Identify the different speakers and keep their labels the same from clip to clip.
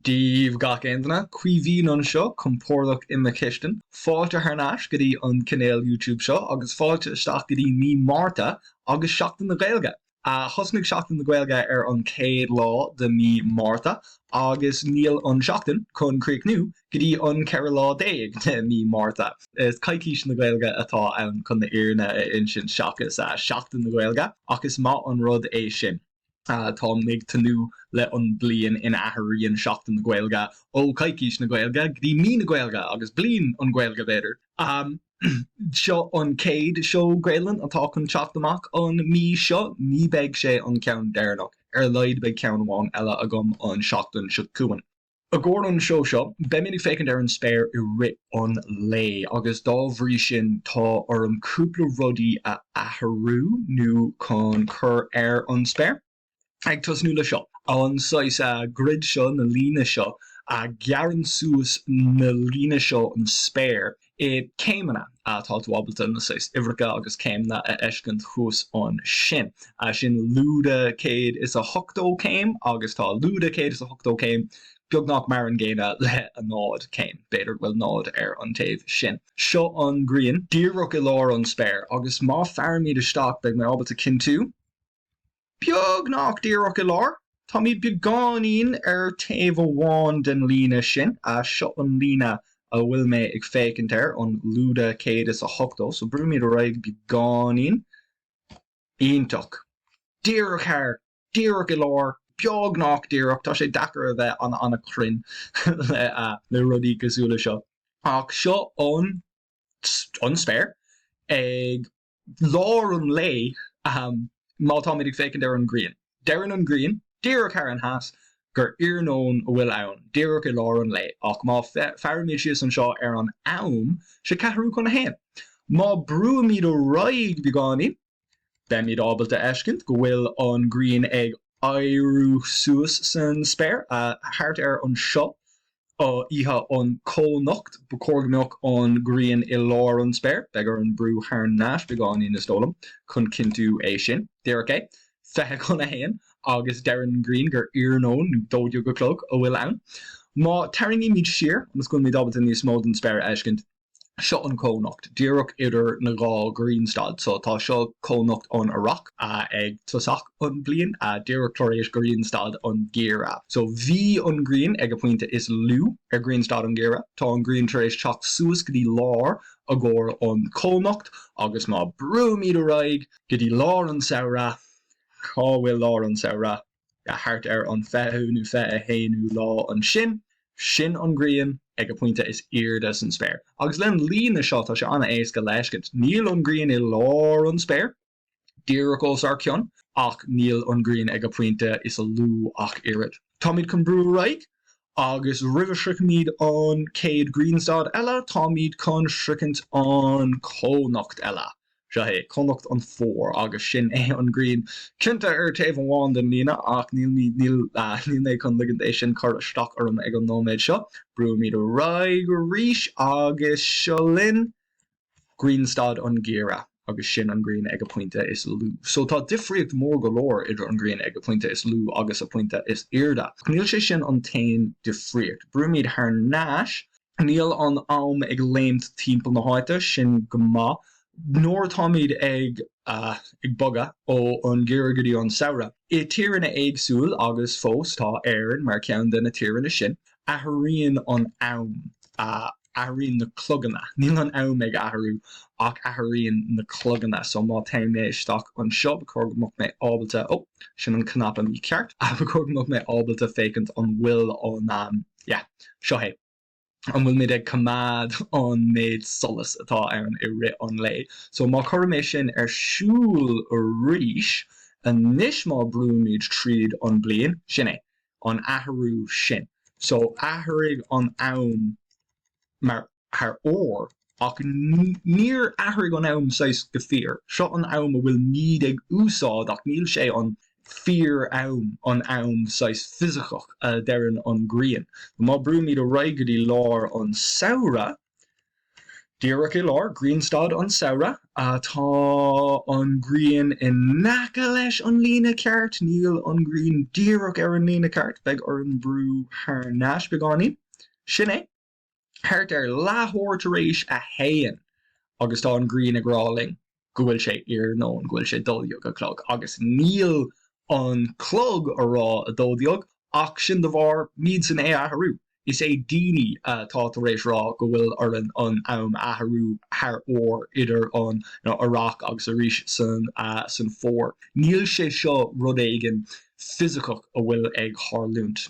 Speaker 1: Díomh gach aontaithe, cuimhín an seo chun pórdach imime chistin, fáilte thnáis go dtí an cinéal YouTube seo, agus fáilte isteach go dtí mí Márta agus seachtain na Gaeilge. Thosnaigh seachtain na Gaeilge ar an céad lá de mí Márta, agus níl an seachtain chun críochnú go dtí an ceithre lá déag de mí Márta. Is caiicís na Gaeilge atá ann chun na Iarna in sin seachas seachtain na Gaeilge, agus má an rud é sin. Tá nig tanú le an blian in athraíonn seachtain na Gaeilge ó caiicís na Gaeilge, go dtí mí na Gaeilge agus blian an Gaeilge beidir. Seo an céad seo Gaeilgean atá chun teacht amach an mí seo, ní beidh sé an ceann deireanach, ar leid beidh ceann amháin eile agam an seachtain seo cuain. A gcóir an seo, be minic fécinn ar an spéir I rith an lé, agus dá bhrí sin tá ar an cúpla rudaí a athrú nó chun chur ar an spéir. Ag tosnú le seo, an sais grid seo na lína seo, a gearan suas na lína seo an spéir, céimena tá dhábalta na sais ihreacha agus céimna a eiscint chús an sin. Sin lúda céad is a hochtó céim, agus tá lúda céad is a hochtó céim, beagnach mar an ggéine le a nád céim, beidir bhfuil nád ar an taobh sin. Seo an Grian, díreach I lár an spéir, agus má fearmíad isteach beag mé ábalta cinú, beagnach díreach I lár, tá míad beagáín ar taobh amháin den lína sin, seo an lína a bhfuil mé ag fécint ar an lúda céad is a hochtó, so brú míad a raibh beagáín, ionach. Díreach I lár, beagnach díreach, tá sé dachar a bheith anna crin le rudaí cosúla seo. Ach seo an spéir ag lár an lé má tá míad ag fécint ar an Grian. Dearan an Grian, díreach ar an háas gur Iarnóin a bhfuil ann, díreach I lár an lé, ach má fearimid sios an seo ar an am sé cathrú chun na héin. Má brú míad a raig beagáí, ben míad ábalta eiscint go bhfuil an Grian ag éirú suas san spéir, thart ar an seo ihe an Cónocht, becórgamach an Grian I lár an spéir, begur an brú thnáis beagáí na stólam, chun cinú é sin, díreach é, fethe chun na héin, agus dearan Grian gur Iarnóin nó dóideag go clog a bhfuil ann. Má taringí míad siar, agus gon míad ábalta níos mód an spéir eiscint, seo an Cónocht, díreach idir na gá Grianstad, so tá seo Cónocht an Iraq ag tusach an blian, díreach cloréis Grianstad an Géire. So bhí an Grian ag a pointe is lú ar Grianstad an Géire, tá an Grian taréis teach suas go dtí lár a gcóir an Cónocht, agus má brú míad a raig go dtí lár an saoire, cá bhfuil lár an saoire, thart ar an fethu nó fethe héanú lá an sin an Grian ag a pointe is irde san spéir. Agus len lína seo tá sé anna éasca leiscint, níl an Grian I lár an spéir, díreach os ar ceann, ach níl an Grian ag a pointe is a lú ach irid. Tá míad chun brú raig, agus ribh míad an céad Grianstad eile, tá míad chun sricint an Cónocht eile. Se hé, Cónocht an 4 agus sin é an Grian cinnte ar taobh amháin den lína, ach níl mé chun ligand é sin chuir isteach orm ag an nóméid seo, brú míad a raig ríis agus seo linn Grianstad an Géire, agus sin an Grian ag a pointe is lú. So tá difriocht mór go leor idir an Grian ag a pointe is lú agus a pointe is irde. Níl sé sin an tain difriocht. Brú míad thnáis, níl an am ag léimt timpeall na háite sin go maith, nóir tá míad ag boga ó an Géire go dtí an saoire. I tíranna éagsúil agus fós tá éireann mar ceann den na tíranna sin, athraíonn an am, athraíonn na cloganna. Níl an am ag athrú, ach athraíonn na cloganna, so má taim mé isteach an seo, becórgamach mé ábalta, sin an cnap mí ceart, becórgamach mé ábalta fécint an bhfuil an, seo hé. An bhfuil méid ag cumad an méid solas atá ann I rith an lé. So má chuir mé sin ar siúil a ríis, a níos má brú míad tríd an blian, sin é, an athrú sin. So athraigh an am mar haar ór, ach níor athraigh an am sais go fíor. Seo an am a bhfuil míad ag úsáid, ach níl sé an fear an sais fysicach dearan an Grian. Má brú míad a raig go dtí lár an saoire, Díreach é lár Grianstad an saora tá an Grian in naca leis an lína ceart níl an Grian díreach ar an lína ceart beag ar an brú Iarnóin beáí. Sin é thart ar láthóir tar éis a héan agus tá an Grian agráling go bhfuil sé Iarnóin gohfuil sé dulbeag a clog agus níl an clog ará a dulbeag ach sin de bhar míad san é athrú. Is é daoine tá tar éis rá go bhfuil ar an am athrú thar ór idir an Iraq agus a rís san fór. Níl sé seo rud éigen fhisicach a bhfuil ag tharlúnt.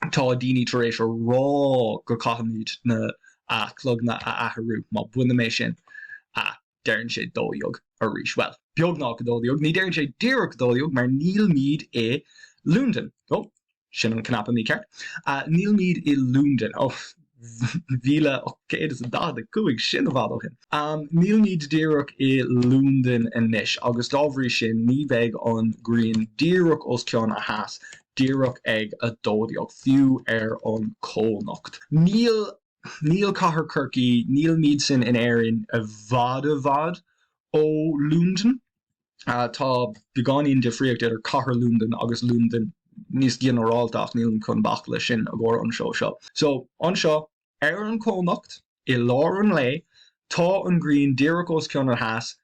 Speaker 1: Tá daoine tar éis rá go caihamid na clog na a athrú má buna mé sin dearann sé dulbeag a rís. Well, beag ná go dulbeag, ní dearann sé díreach dulbeag mar níl míad é lúndan. Sin an knap mí ceart. Níl míad i lúndan bhíle céad is da cuaig sin bhádó hin. Níl míad díreach i lúndan inis agus dábhrí sin ní bheith an Grian díreach os ceann a heas díreach ag a dulbeag fiú ar an Cónocht. Níl cathair curcií, níl míad sin in éireann a bhd ó lúndan. Tá beáíonn difriocht idir cathair lúndan agus lúndan níos generálteach níl chun bach lei sin a gcóir an seo. So an seo ar an Cónocht I lár an lé tá an Grian díreach os ceann a heas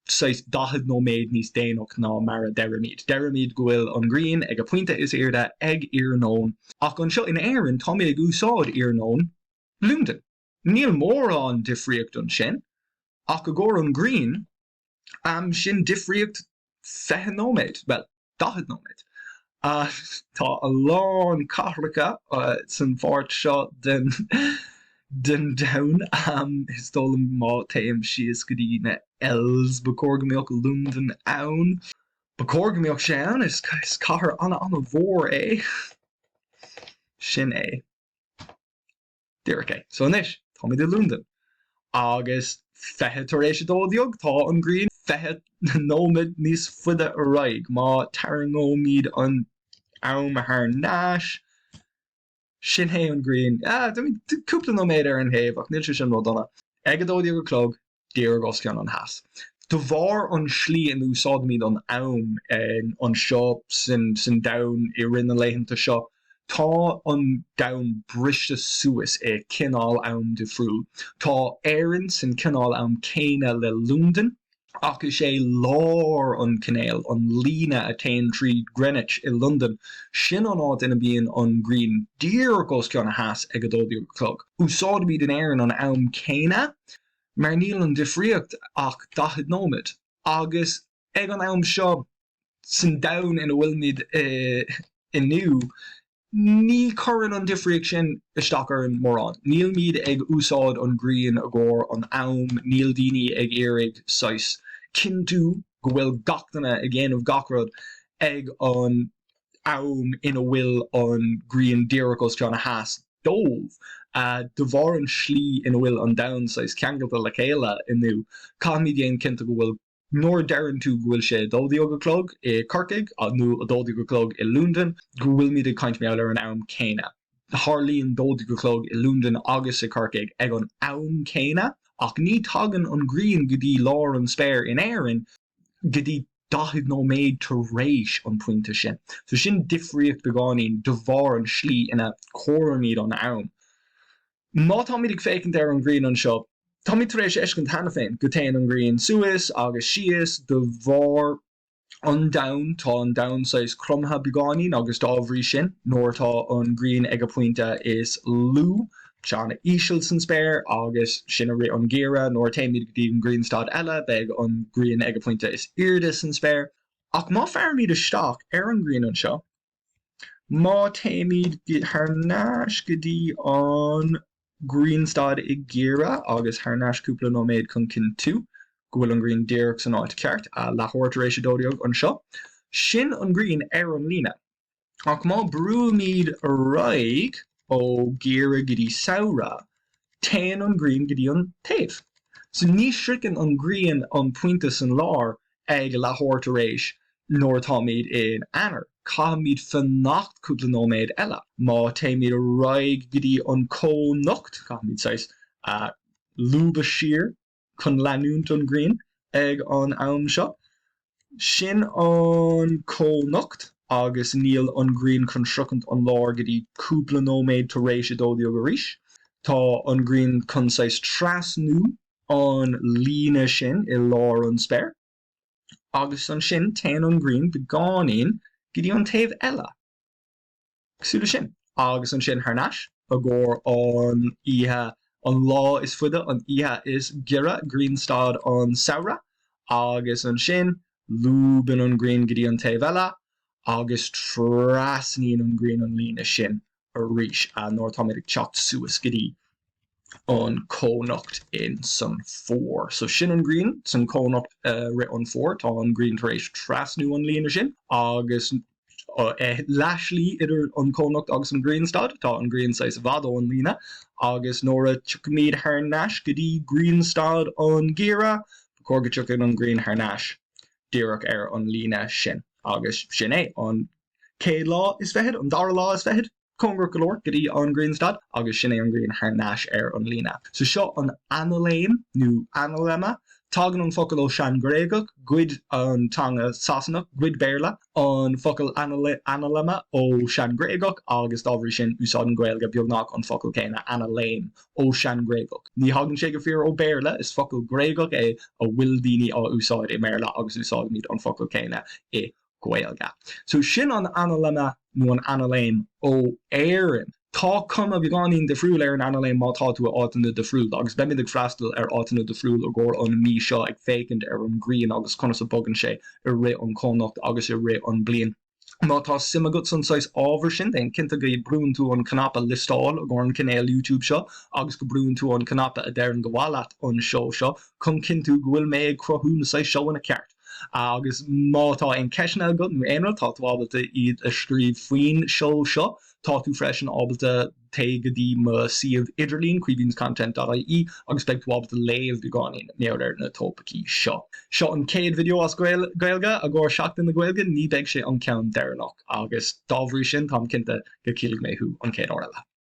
Speaker 1: 10 nóméid níos déanaach ná mar a deirimiid. Deirimiid go bhfuil an Grian ag a puinte is éarda ag Iarnóin ach an seo in éireann tá mé ag úsáid Iarnóin lúndan. Níl mór an difriocht an sin ach go gcóir an Grian sin difriocht 10 nóméid, well 10 nóméid. Tá a lán cathracha san fáirt seo den dain is dólam má taim sios go dtí na els ba cóirgimíoch lúndan ann. Ba cóirgimíoch sé ann is cathair anna bhór é. Sin é. Díreach é. So inis, tá mé de lúndan. Agus feithe tar éis dulbeag tá an Grian feithe nómid níos fuide a raig má tarangómíad an am Iarnóin sin é an Grian. Cúpla nóméid ar an héamh ach níl sé sin ródonna. Ag a dulbeag a clog díreach os ceann an heas. De bhar an slí in úsáid míad an am an seo sin dain I rinne leitheanta seo. Tá an dain briste suas é cinál am de friúil. Tá éireann sin cinál am céine le lúndan ach is sé lár an cinéal an lína a tain trí Greenwich I London sin an áit ina bíon an Grian díreach os ceann a heas ag a dulbeag a clog. Úsáid míad an éireann an am céine mar níl an difriocht ach 10 nóméid agus ag an am seo san dain ina bhfuil míad inniu ní churann an difriocht sin isteach ar an mórán. Níl míad ag úsáid an Grian a gcóir an am níl daoine ag éirigh 6 cinú go bhfuil gachtainna I ggéanamh gachrod ag an am ina bhfuil an Grian díreach os ceann a heas dómh. De bhar an slí ina bhfuil an dain 6 ceangalta le chéile inniu caithmid déon cinnta go bhfuil nóir dearann tú go bhfuil sé dulbeag a clog I Corcaigh nó a dulbeag a clog I Lúndan go bhfuil míad caint mé ar an am céine. Tharlaíonn dulbeag a clog I Lúndan agus I Corcaigh ag an am céine ach ní tagann an Grian go dtí lár an spéir in éireann go dtí 10 nóméid tar éis an puinte sin. So sin difriocht beáíonn de bhar an slí ina choramíad an am. Má tá míad ag fécinn ar an Grian an seo, tá míad tar éis eiscint hena féin go taon an Grian suas agus sios de bhar an dain tá an dain 6 crumtha beáíonn agus dábhrí sin nóir tá an Grian ag a puinte is lú. Seanna íseal san spéir agus sin an ggéire nóir taimid go dtí an Grianstad eile beag an Grian ag a puinte is irde san spéir. Ach má fear míad isteach ar an Grian an seo. Má taimid Iarnóin go dtí an Grianstad I ggéire agus Iarnóin cúpla nóméid chun cinú go bhfuil an Grian díreach san áit ceart a leathabhairt tar éis dulbeag an seo. Sin an Grian ar an lína. Ach má brú míad a raig ó ggéire go dtí saora tain an Grian go dtí an taobh. So ní srican an Grian an puinte san lár ag leathabhairt tar éis nóir tá míad in anar. Caithmid fannacht cúpla nóméid eile. Má taimid a raig go dtí an Cónocht caithmid 6 lúba siar chun leanúnt an Grian ag an am seo. Sin an Cónocht agus níl an Grian chun srucant an lár go dtí cúpla nóméid tar éis dóideag a rís. Tá an Grian chun sais trasnú an líne sin I lár an spéir. Agus an sin tean an Grian beáin go dtí an taobh eile. Cosúla sin. Agus an sin tharnais a gcóir an ihe an lá is fuide an ihe is gira Grianstad an saora. Agus an sin lúban an Grian go dtí an taobh eile. Agus trasníonn an Grian an líne sin a rís a nóir tá méid ag teacht suas go dtí an Cónocht in san fór. So sin an Grian san Cónocht rit an fór, tá an Grian tar éis trasnú an líne sin, agus leislí idir an Cónocht agus an Grianstad, tá an Grian sais bhadó an líne, agus nóra tuicimid tharnais go dtí Grianstad an gira, cóir go tuicimid an Grian tharnais díreach ar an líne sin. Agus sin é an céad lá is feithid, an dara lá is feithid, Congra golóir go dtí an Grianstad, agus sin é an Grian tharnais ar an líne. So seo an Anailéim nó Anailéime, tágan an focail ó sean gréagach, gcuid an tanga Sassanach, gcuid béarla, an focail Anailéime ó sean gréagach, agus dábhrí sin úsáid an Gaeilge beagnach an focail céine Anailéim ó sean gréagach. Ní hagann sé go fíor ó béarla is focail gréagach é a bhfuil daoine á úsáid I méarla agus úsáid míad an focail céine I Gaeilge. So sin an Anailéime nó an Anailéim ó éireann. Tá cuma beáin de friúil ar an Anailéim má tá tú átainna de friúil, agus be mid ag freastal ar átainna de friúil a gcóir an mí seo ag fécint ar an Grian agus conas a bogan sé I ré an Cónocht agus I ré an blian. Má tá simagat san sais ábhar sin, den cinnta go brún tú an canapa listáil a gcóir an cinéal YouTube seo, agus go brún tú an canapa a d'eireann go bhhaileit an show seo, chun cinntu go bhfuil mé ag crothú na sais seo ina ceart. Agus mátá an ceisna go nó éanail tá tú ábalta iad a scríb faoin show seo, tá tú freisin ábalta té go dtí ma siomh idirlín cuivinscontent.ie agus beag tú ábalta léamh beáin neamh na tópaí seo. Seo an céad video as Gaeilge a gcóir seachtain na Gaeilge ní beag sé an ceann deireanach agus dábhrí sin tá cinnta go cílig méthú an céad ára le.